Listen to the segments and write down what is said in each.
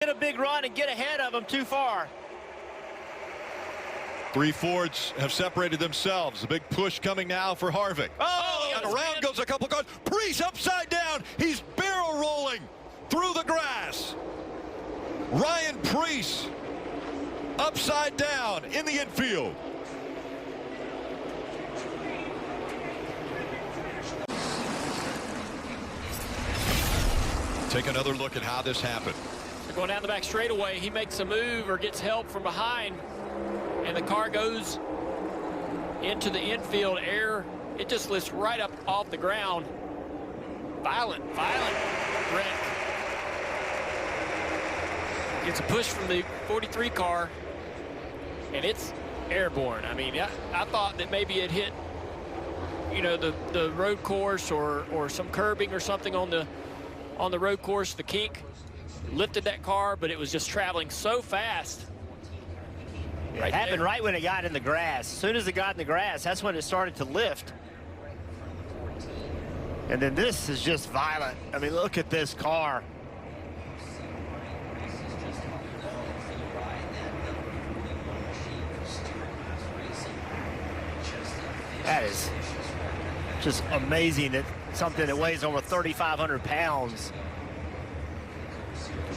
Get a big run and get ahead of them too far. Three Fords have separated themselves. A big push coming now for Harvick. Oh, and around goes a couple cars. Preece upside down. He's barrel rolling through the grass. Ryan Preece upside down in the infield. Take another look at how this happened. They're going down the back straightaway. He makes a move or gets help from behind, and the car goes into the infield. Air, it just lifts right up off the ground. Violent wreck. Gets a push from the 43 car, and it's airborne. I mean, I thought that maybe it hit, you know, the road course or some curbing or something on the road course. The kink lifted that car, but it was just traveling so fast. It happened right when it got in the grass. As soon as it got in the grass, that's when it started to lift. And then this is just violent. I mean, look at this car. That is just amazing that something that weighs over 3,500 pounds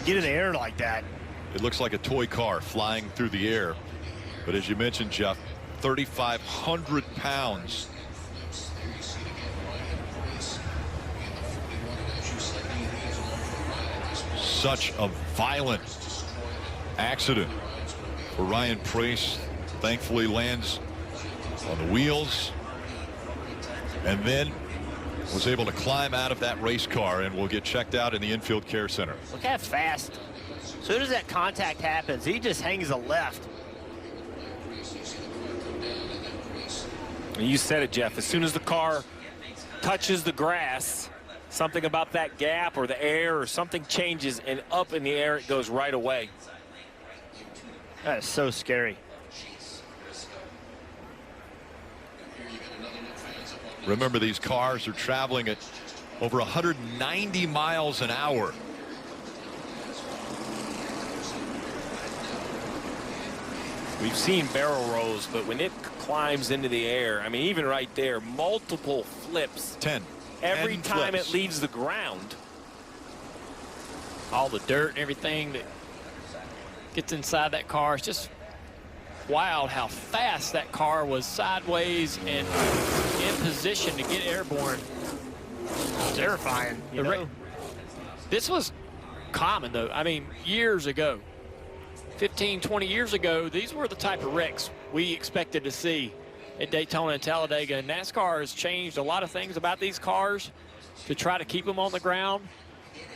get in the air like that. It looks like a toy car flying through the air. But as you mentioned, Jeff, 3,500 pounds. Such a violent accident for Ryan Preece. Thankfully lands on the wheels and then was able to climb out of that race car and will get checked out in the infield care center. Look how fast. As soon as that contact happens, he just hangs a left. You said it, Jeff. As soon as the car touches the grass, something about that gap or the air or something changes, and up in the air it goes right away. That is so scary. Remember, these cars are traveling at over 190 miles an hour. We've seen barrel rolls, but when it climbs into the air, I mean, even right there, multiple flips. 10. Every 10 time flips. it leaves the ground. All the dirt and everything that gets inside that car. It's just wild how fast that car was sideways and in position to get airborne. Terrifying. You know? This was common, though. I mean, years ago, 15, 20 years ago, these were the type of wrecks we expected to see at Daytona and Talladega. And NASCAR has changed a lot of things about these cars to try to keep them on the ground.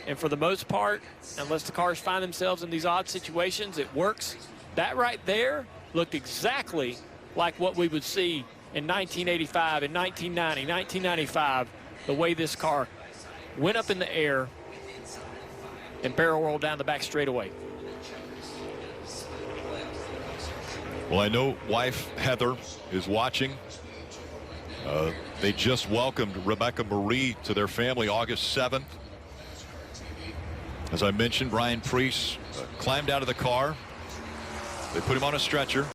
And for the most part, unless the cars find themselves in these odd situations, it works. That right there looked exactly like what we would see in 1985, in 1990, 1995, the way this car went up in the air and barrel rolled down the back straightaway. Well, I know wife Heather is watching. They just welcomed Rebecca Marie to their family August 7th. As I mentioned, Ryan Preece climbed out of the car. They put him on a stretcher.